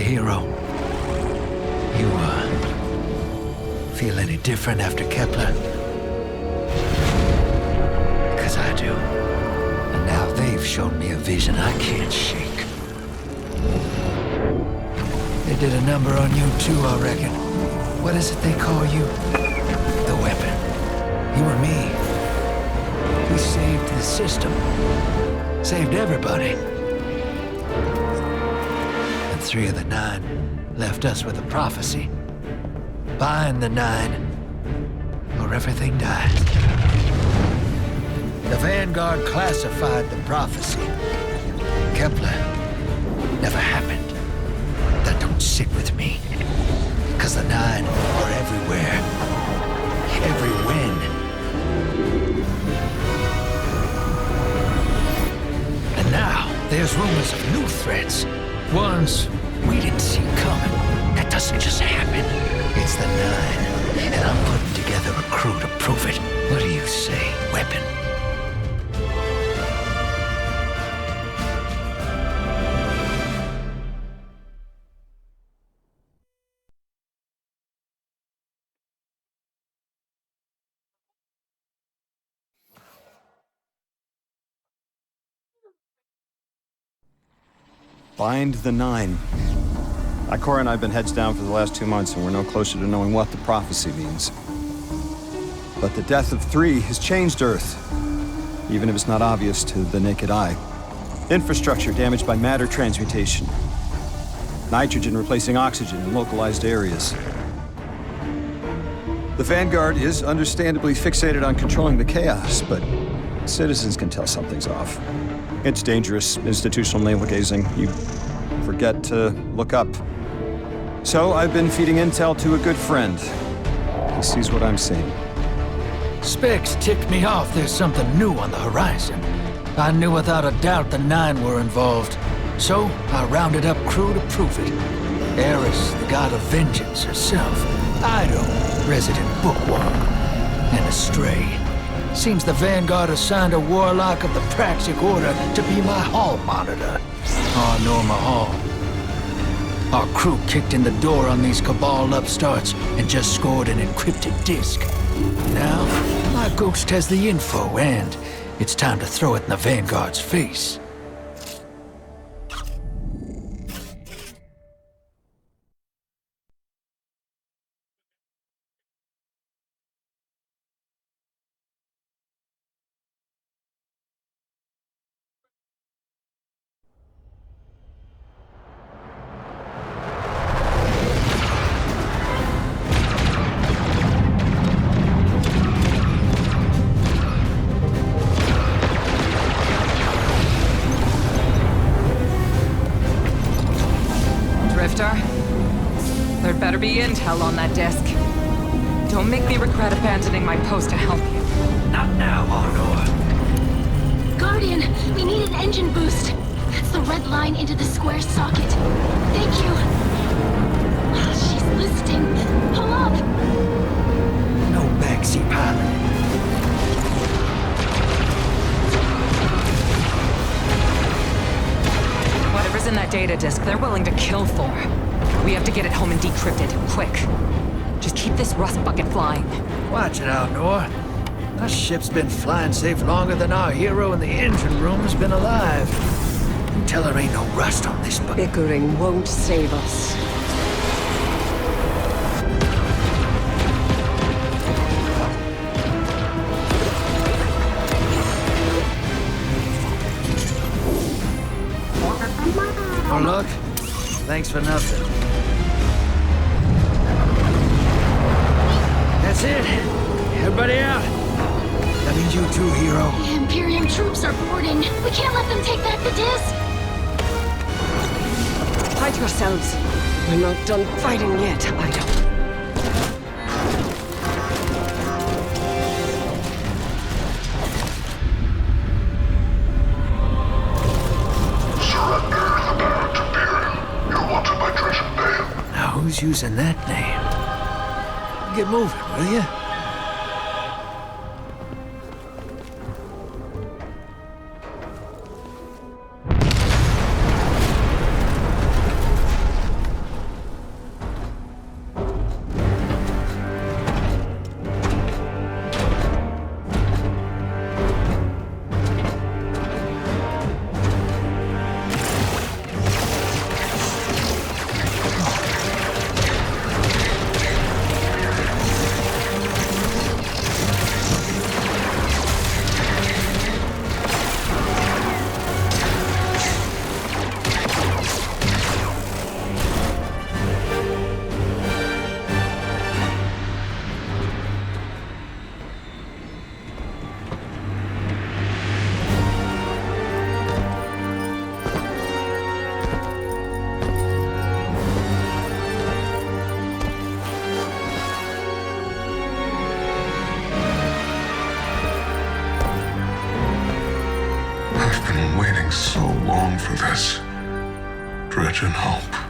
hero. You, feel any different after Kepler? Because I do. And now they've shown me a vision I can't shake. They did a number on you too, I reckon. What is it they call you? The weapon. You and me. We saved the system. Saved everybody. And 3 of the 9 left us with a prophecy. Bind the 9, or everything dies. The Vanguard classified the prophecy. Kepler never happened. That don't sit with me. Cause the 9 are everywhere. Every win. And now, there's rumors of new threats. Ones we didn't see coming. That doesn't just happen. It's the 9, and I'm putting together a crew to prove it. What do you say, weapon? Bind the 9. Ikora and I have been heads down for the last 2 months, and we're no closer to knowing what the prophecy means. But the death of 3 has changed Earth, even if it's not obvious to the naked eye. Infrastructure damaged by matter transmutation. Nitrogen replacing oxygen in localized areas. The Vanguard is understandably fixated on controlling the chaos, but citizens can tell something's off. It's dangerous, institutional navel-gazing. You forget to look up. So I've been feeding intel to a good friend. He sees what I'm seeing. Specs ticked me off there's something new on the horizon. I knew without a doubt the 9 were involved. So I rounded up crew to prove it. Eris, the god of vengeance herself. Ido, resident bookworm. And Astray. Seems the Vanguard assigned a Warlock of the Praxic Order to be my hall monitor. Oh, Norma Hall. Our crew kicked in the door on these Cabal upstarts and just scored an encrypted disk. Now, my ghost has the info, and it's time to throw it in the Vanguard's face. There'd better be intel on that disk. Don't make me regret abandoning my post to help you. Not now, Honor. Guardian, we need an engine boost. That's the red line into the square socket. Thank you. She's listening. Pull up. No backseat pilot. Whatever's in that data disk, they're willing to kill for. We have to get it home and decrypt it, quick. Just keep this rust bucket flying. Watch it out, Nor. Our ship's been flying safe longer than our hero in the engine room's been alive. And tell her ain't no rust on this bucket. Bickering won't save us. Warlock, thanks for nothing. That's it. Everybody out. That means you too, hero. The Imperium troops are boarding. We can't let them take back the disc. Hide yourselves. We're not done fighting yet, Ido. Who's using that name? Get moving, will you? been waiting so long for this. Dread and hope.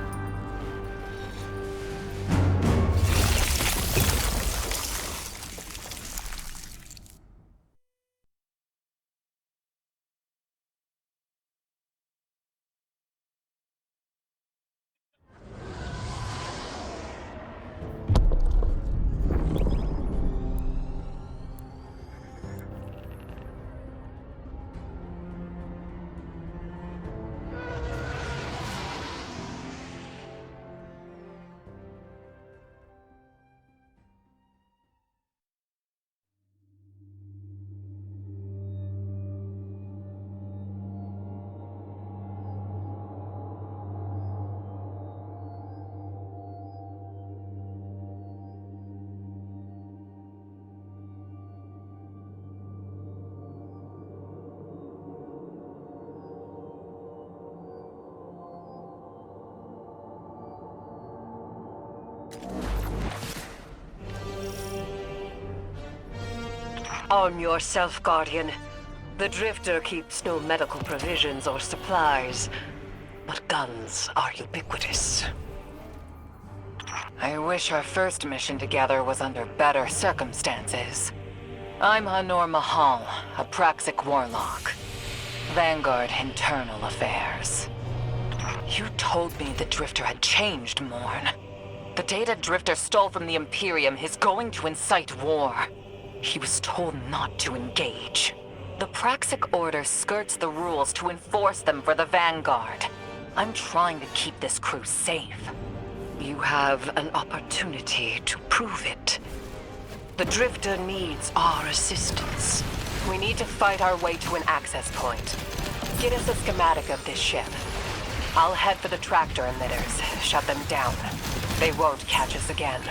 Arm yourself, Guardian. The Drifter keeps no medical provisions or supplies, but guns are ubiquitous. I wish our first mission together was under better circumstances. I'm Hanor Mahal, a Praxic Warlock. Vanguard Internal Affairs. You told me the Drifter had changed, Morn. The data Drifter stole from the Imperium is going to incite war. He was told not to engage. The Praxic Order skirts the rules to enforce them for the Vanguard. I'm trying to keep this crew safe. You have an opportunity to prove it. The Drifter needs our assistance. We need to fight our way to an access point. Get us a schematic of this ship. I'll head for the tractor emitters, shut them down. They won't catch us again.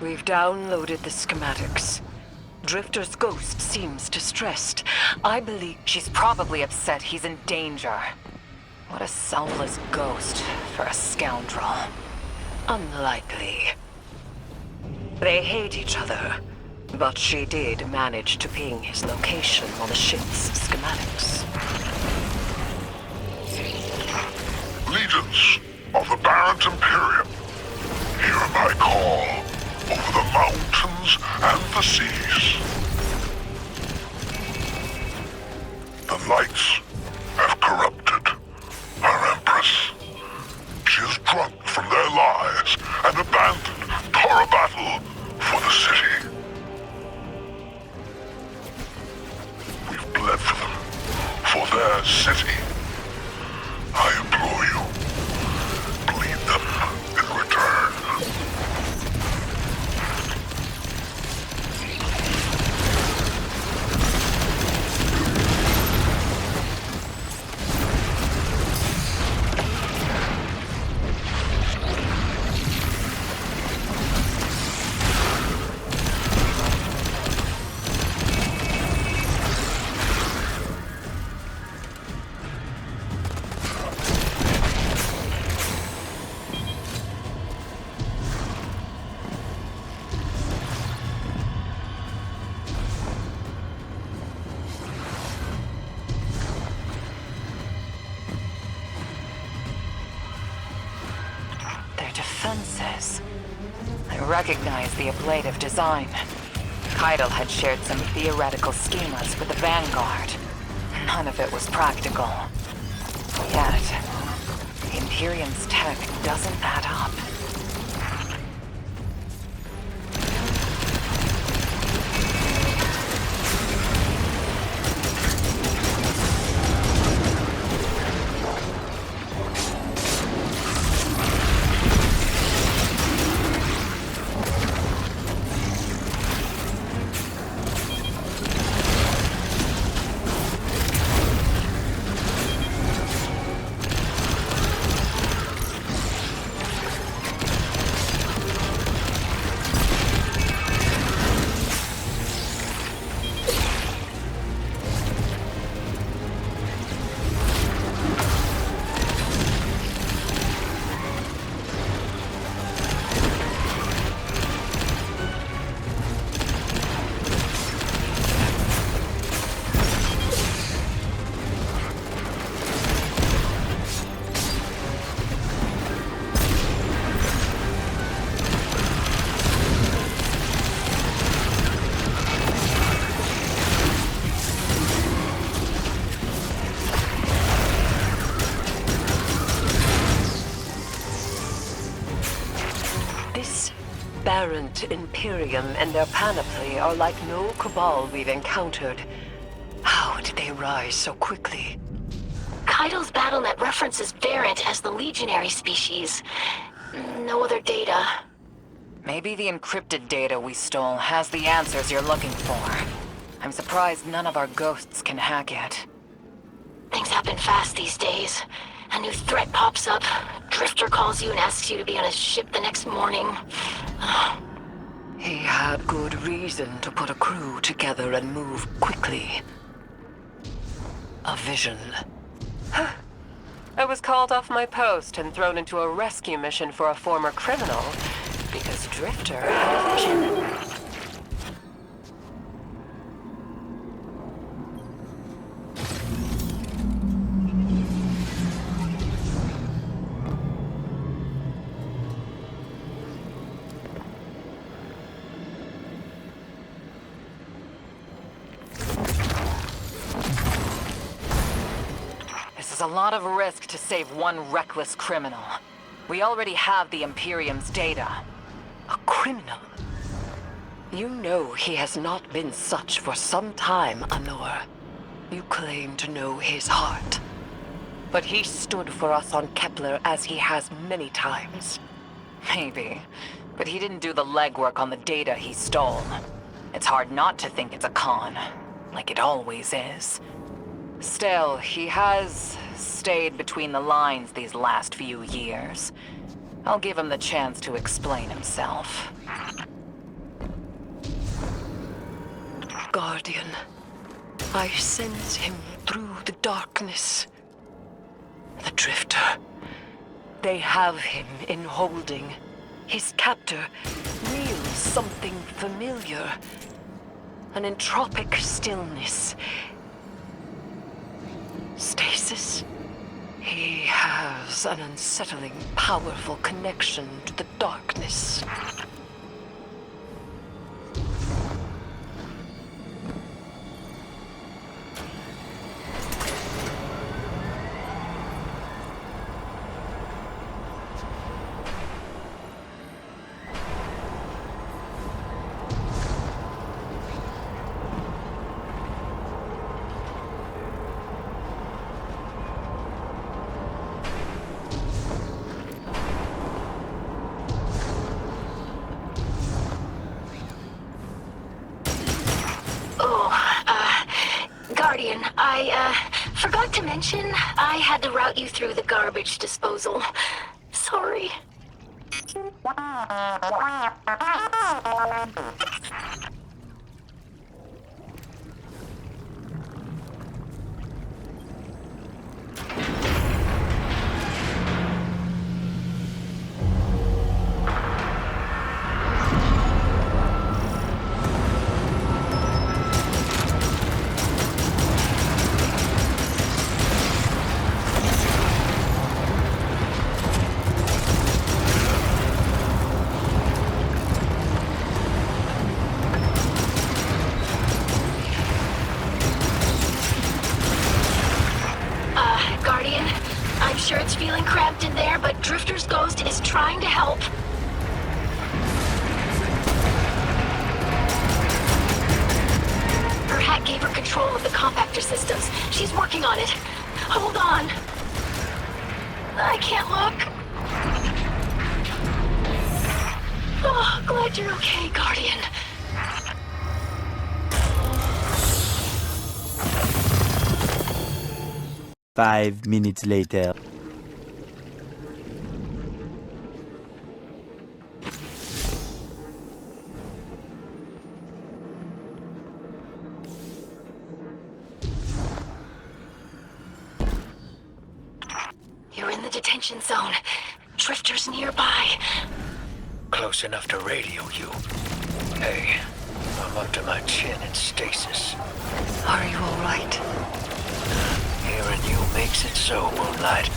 We've downloaded the schematics. Drifter's ghost seems distressed. I believe She's probably upset he's in danger. What a selfless ghost for a scoundrel. unlikely. They hate each other, but she did manage to ping his location on the ship's schematics. Legions of the Barrent Imperium, hear my call over the mountains and the seas. The lights have corrupted our Empress. She is drunk from their lies and abandoned Torah battle for the city. We've bled for them, for their city. I implore you, bleed them in return. recognize the ablative design. Keitel had shared some theoretical schemas with the Vanguard. None of it was practical. Yet, the Imperium's tech doesn't add up. Aberrant Imperium and their panoply are like no Cabal we've encountered. How did they rise so quickly? Keitel's BattleNet references Variant as the legionary species. No other data. Maybe the encrypted data we stole has the answers you're looking for. I'm surprised none of our ghosts can hack it. Things happen fast these days. A new threat pops up. Drifter calls you and asks you to be on his ship the next morning. He had good reason to put a crew together and move quickly. A vision. I was called off my post and thrown into a rescue mission for a former criminal because Drifter had a vision. A lot of risk to save one reckless criminal. We already have the Imperium's data. A criminal? You know he has not been such for some time, Anor. You claim to know his heart. But he stood for us on Kepler as he has many times. Maybe. But he didn't do the legwork on the data he stole. It's hard not to think it's a con. Like it always is. Still, he has stayed between the lines these last few years. I'll give him the chance to explain himself. Guardian, I sense him through the darkness. The Drifter. They have him in holding. His captor wields something familiar. An entropic stillness. Stasis? He has an unsettling, powerful connection to the darkness. Guardian, I forgot to mention I had to route you through the garbage disposal. Sorry. systems. She's working on it. Hold on. I can't look. Oh, glad you're okay, Guardian. Five minutes later. You're in the detention zone. Drifters nearby. Close enough to radio you. Hey, I'm up to my chin in stasis. Are you all right? Hearing you makes it so, Moonlight.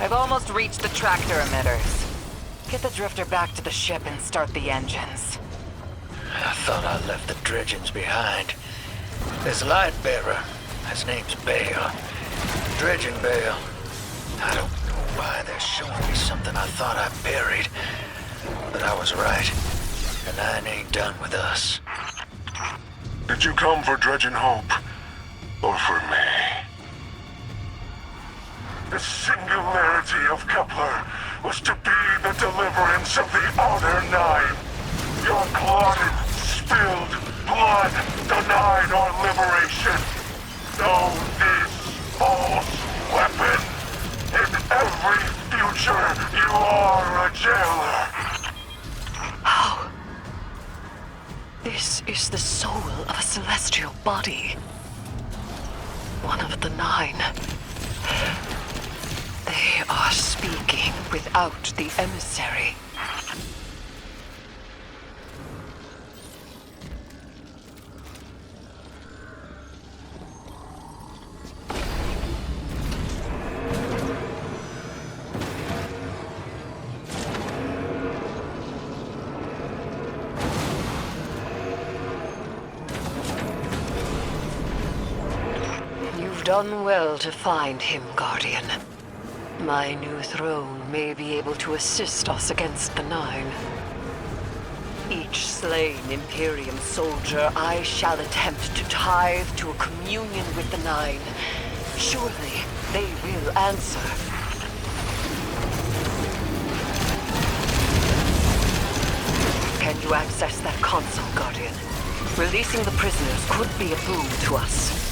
I've almost reached the tractor emitters. Get the drifter back to the ship and start the engines. I thought I left the dredgings behind. This light bearer, his name's Bale. Dredging Bale. I don't know why they're showing me something I thought I buried. But I was right. The Nine ain't done with us. Did you come for Dredging Hope? Or for me? The singularity of Kepler was to be the deliverance of the Outer Nine. Your clotted, spilled blood denied our liberation. Know this false weapon. In every future, you are a jailer. How? This is the soul of a celestial body. One of the Nine. They are speaking without the emissary. You've done well to find him, Guardian. My new throne may be able to assist us against the Nine. Each slain Imperium soldier I shall attempt to tithe to a communion with the Nine. Surely they will answer. Can you access that console, Guardian? Releasing the prisoners could be a boon to us.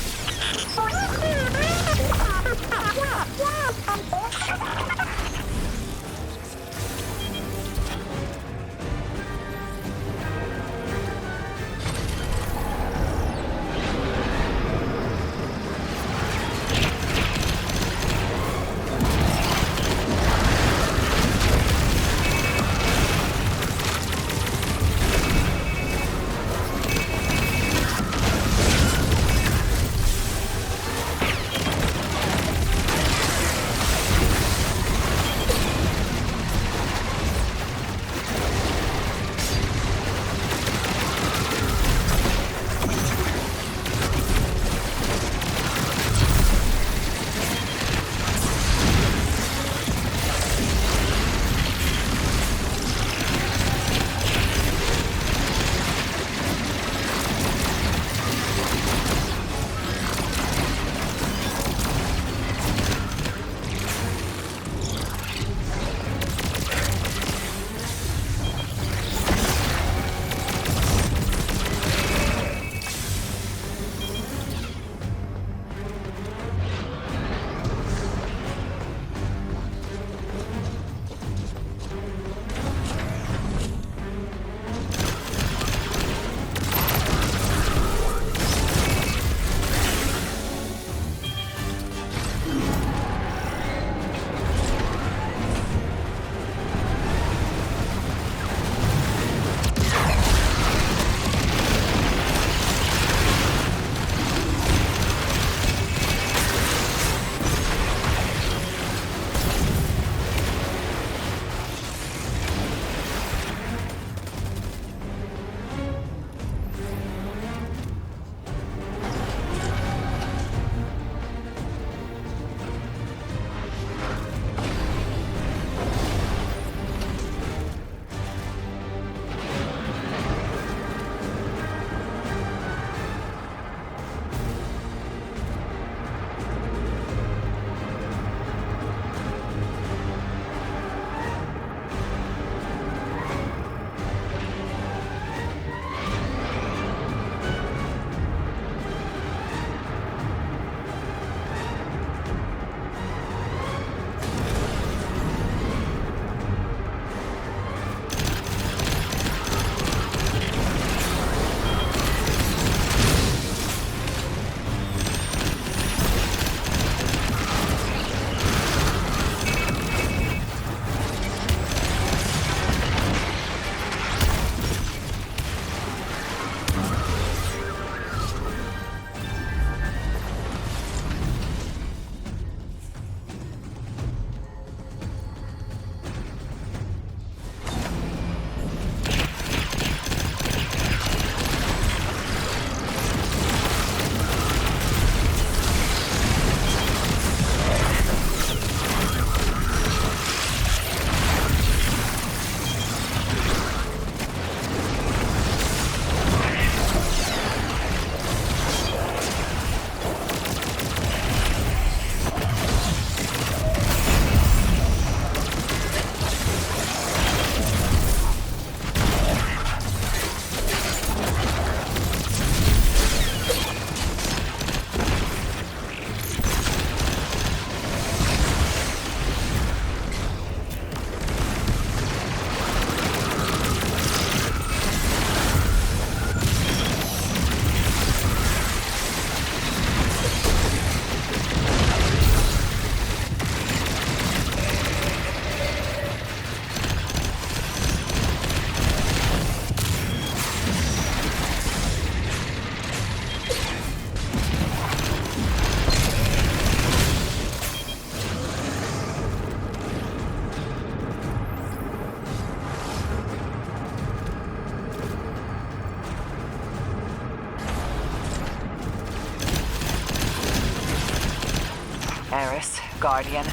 Guardian.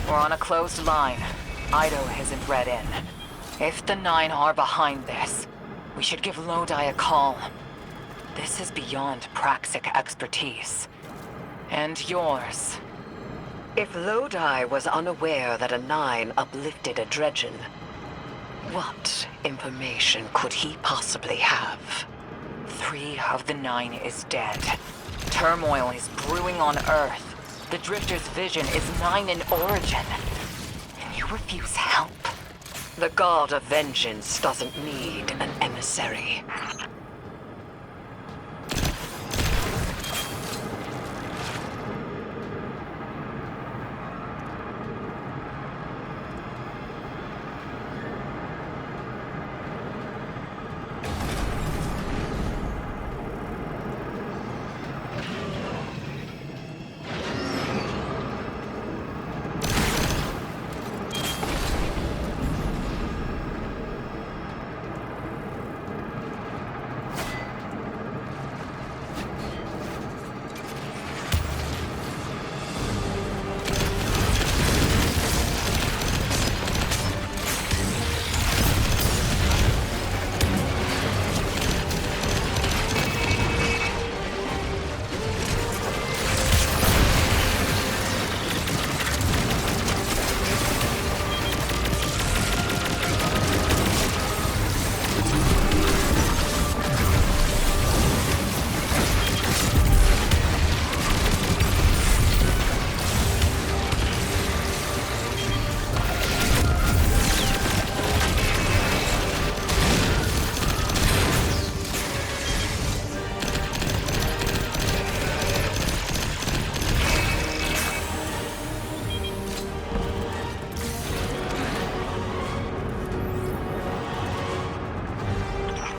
We're on a closed line. Ido isn't read in. If the Nine are behind this, we should give Lodi a call. This is beyond Praxic expertise. And yours. If Lodi was unaware that a 9 uplifted a Dredgen, what information could he possibly have? 3 of the 9 is dead. Turmoil is brewing on Earth. The Drifter's vision is 9 in origin. And you refuse help? The God of Vengeance doesn't need an emissary.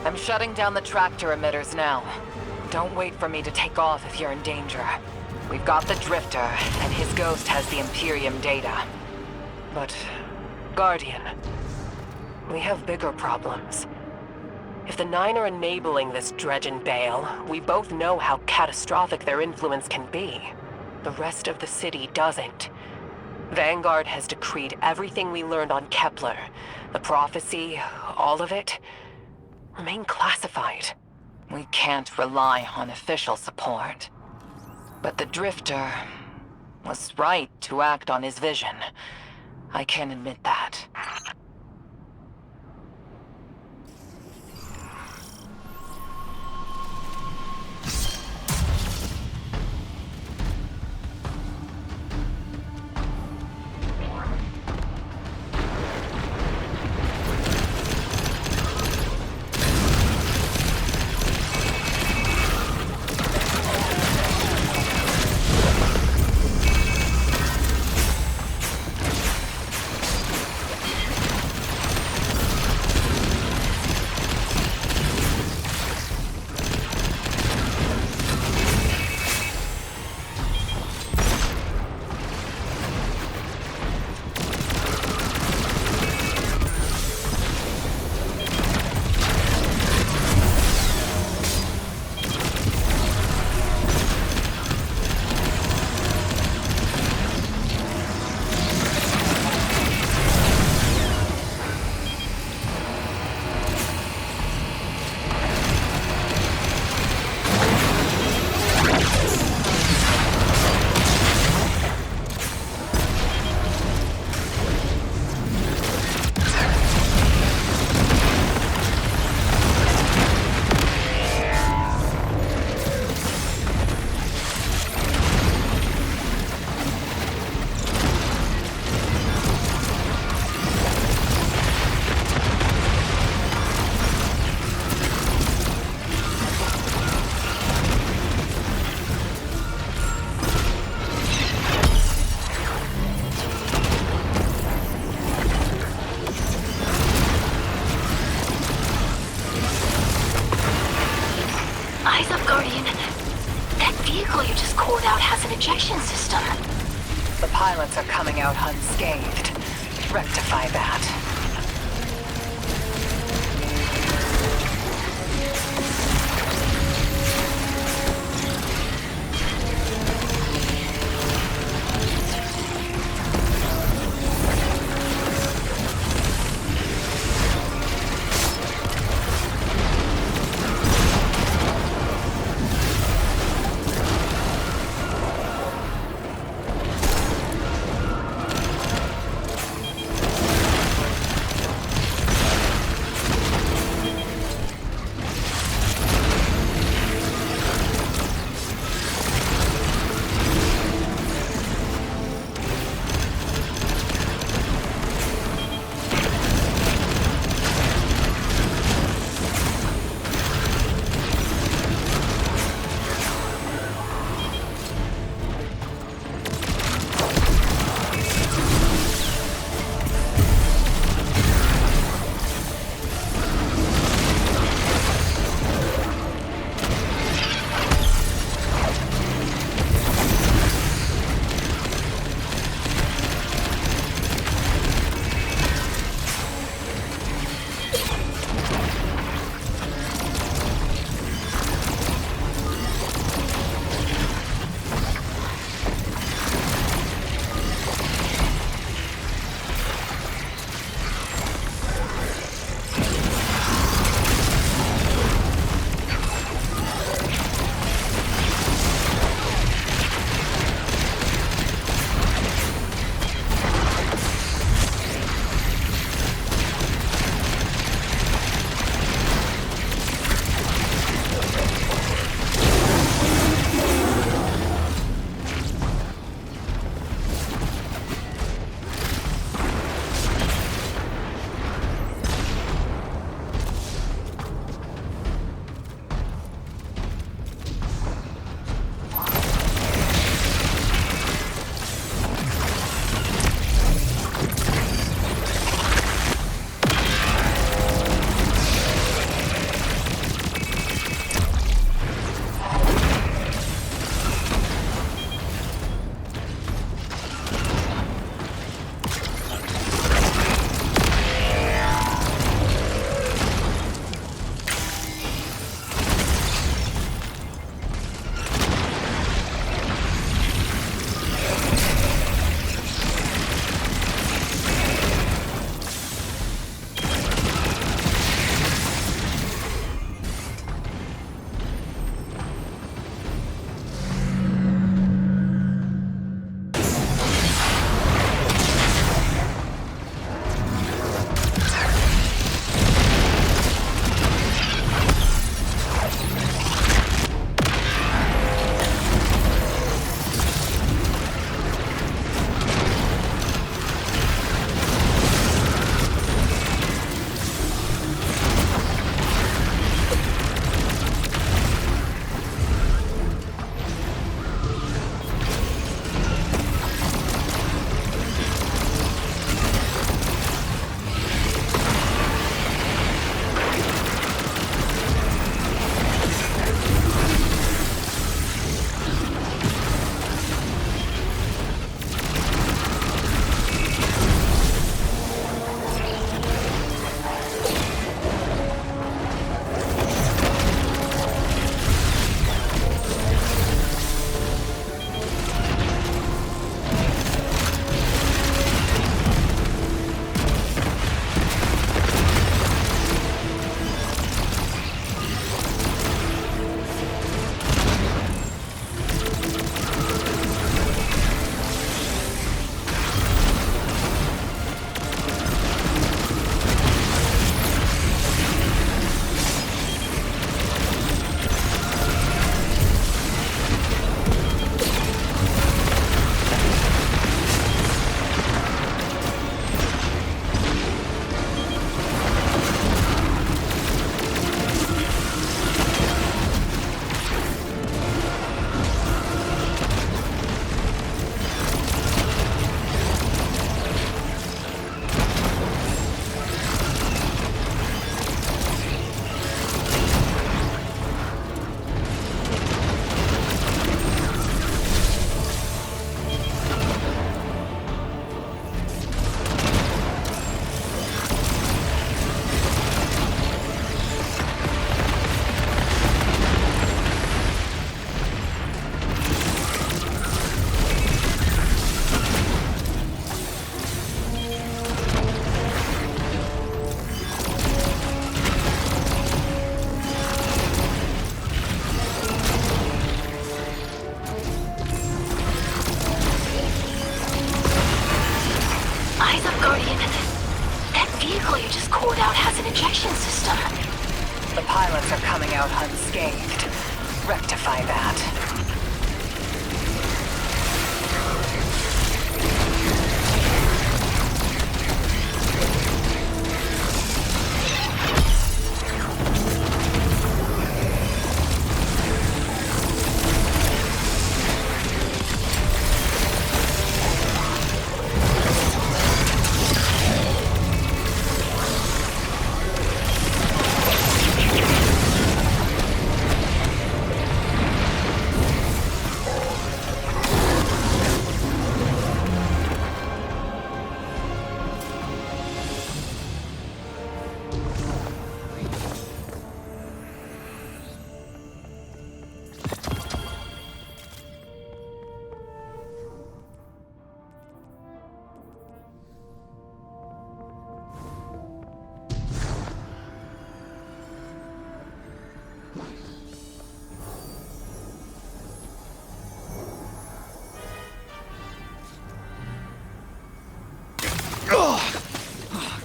I'm shutting down the tractor emitters now. Don't wait for me to take off if you're in danger. We've got the Drifter, and his ghost has the Imperium data. But, Guardian, we have bigger problems. If the 9 are enabling this Dredgen Bale, we both know how catastrophic their influence can be. The rest of the city doesn't. Vanguard has decreed everything we learned on Kepler, the prophecy, all of it, remain classified. We can't rely on official support. But the Drifter was right to act on his vision. I can admit that. Eyes up, Guardian. That vehicle you just called out has an ejection system. The pilots are coming out unscathed. Rectify that. pilots are coming out unscathed. Rectify that.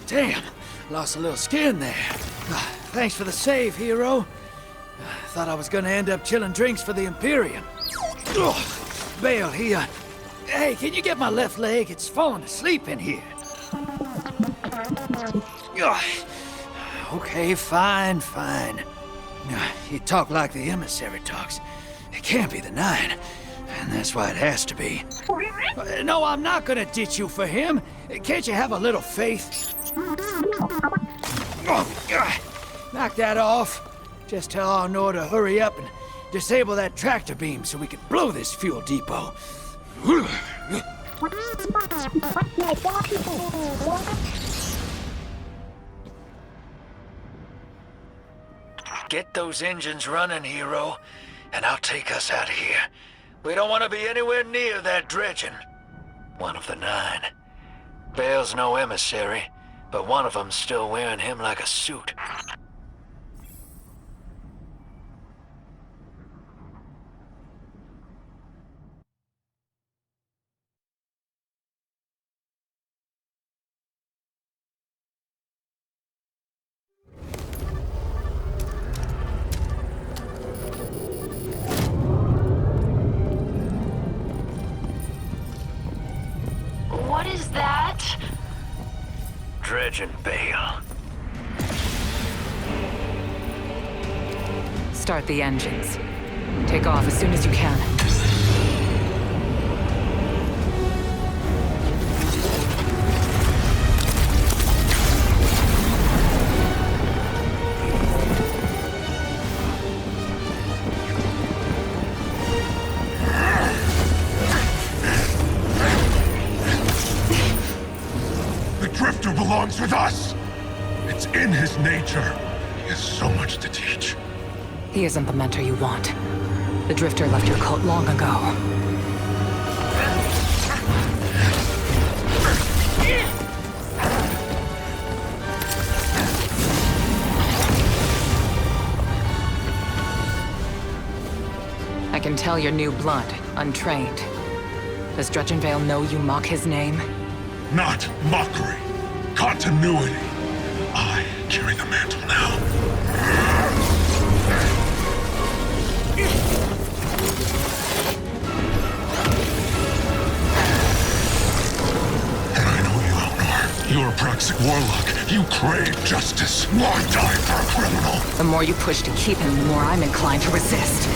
Damn, lost a little skin there. Thanks for the save, hero. Thought I was gonna end up chilling drinks for the Imperium. Bale, hey, can you get my left leg? It's falling asleep in here. Okay, fine. You talk like the emissary talks. It can't be the 9, and that's why it has to be. No, I'm not gonna ditch you for him. Can't you have a little faith? Knock that off. Just tell Arnor to hurry up and disable that tractor beam so we can blow this fuel depot. Get those engines running, hero, and I'll take us out of here. We don't want to be anywhere near that dredging. One of the 9. Bale's no emissary, but one of them's still wearing him like a suit. What is that? Dredging, Bale. Start the engines. Take off as soon as you can. Belongs with us. It's in his nature. He has so much to teach. He isn't the mentor you want. The Drifter left your cult long ago. I can tell you're new blood, untrained. Does Dredgenvale know you mock his name? Not mockery. Continuity. I carry the mantle now. And I know you, Elnor. You're a Praxic Warlock. You crave justice. Why die for a criminal? The more you push to keep him, the more I'm inclined to resist.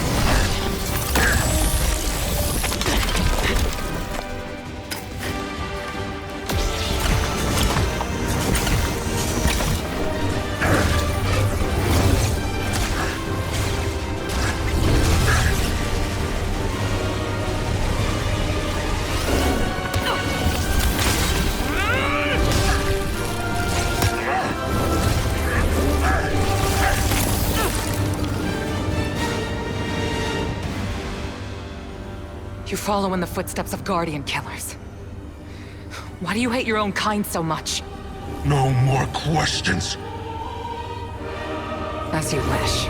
You follow in the footsteps of Guardian killers. Why do you hate your own kind so much? No more questions. As you wish.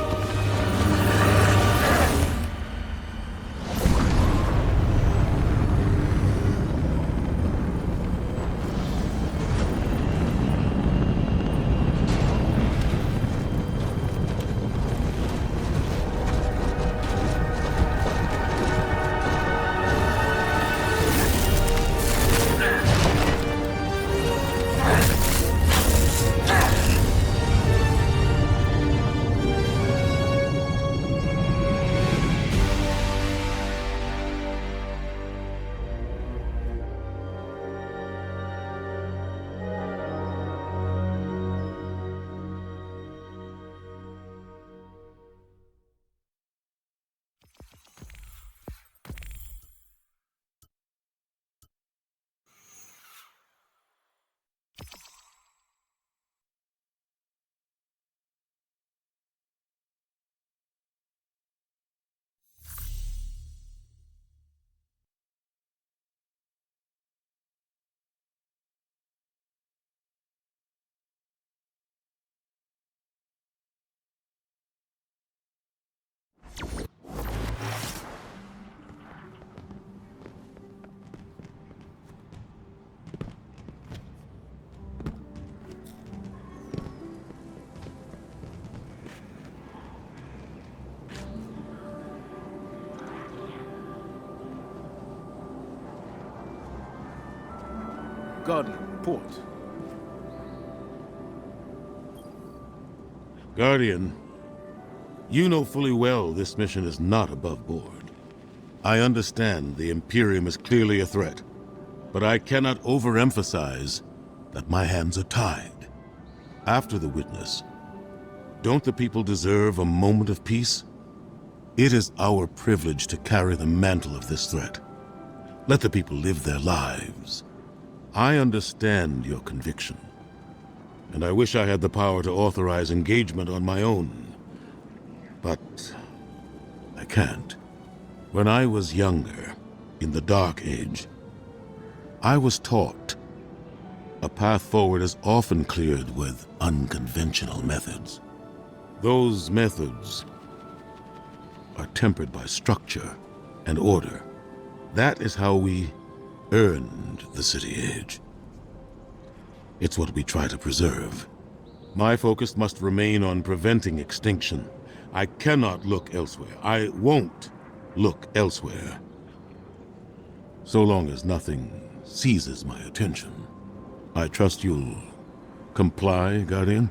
Guardian, report. Guardian, you know fully well this mission is not above board. I understand the Imperium is clearly a threat, but I cannot overemphasize that my hands are tied. After the witness, don't the people deserve a moment of peace? It is our privilege to carry the mantle of this threat. Let the people live their lives. I understand your conviction, and I wish I had the power to authorize engagement on my own. But I can't. When I was younger, in the Dark Age, I was taught a path forward is often cleared with unconventional methods. Those methods are tempered by structure and order. That is how we earned the City Age. It's what we try to preserve. My focus must remain on preventing extinction. I cannot look elsewhere. I won't look elsewhere. So long as nothing seizes my attention. I trust you'll comply, Guardian?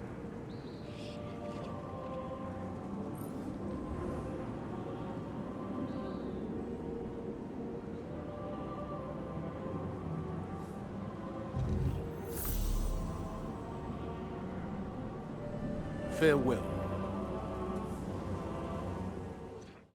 Farewell.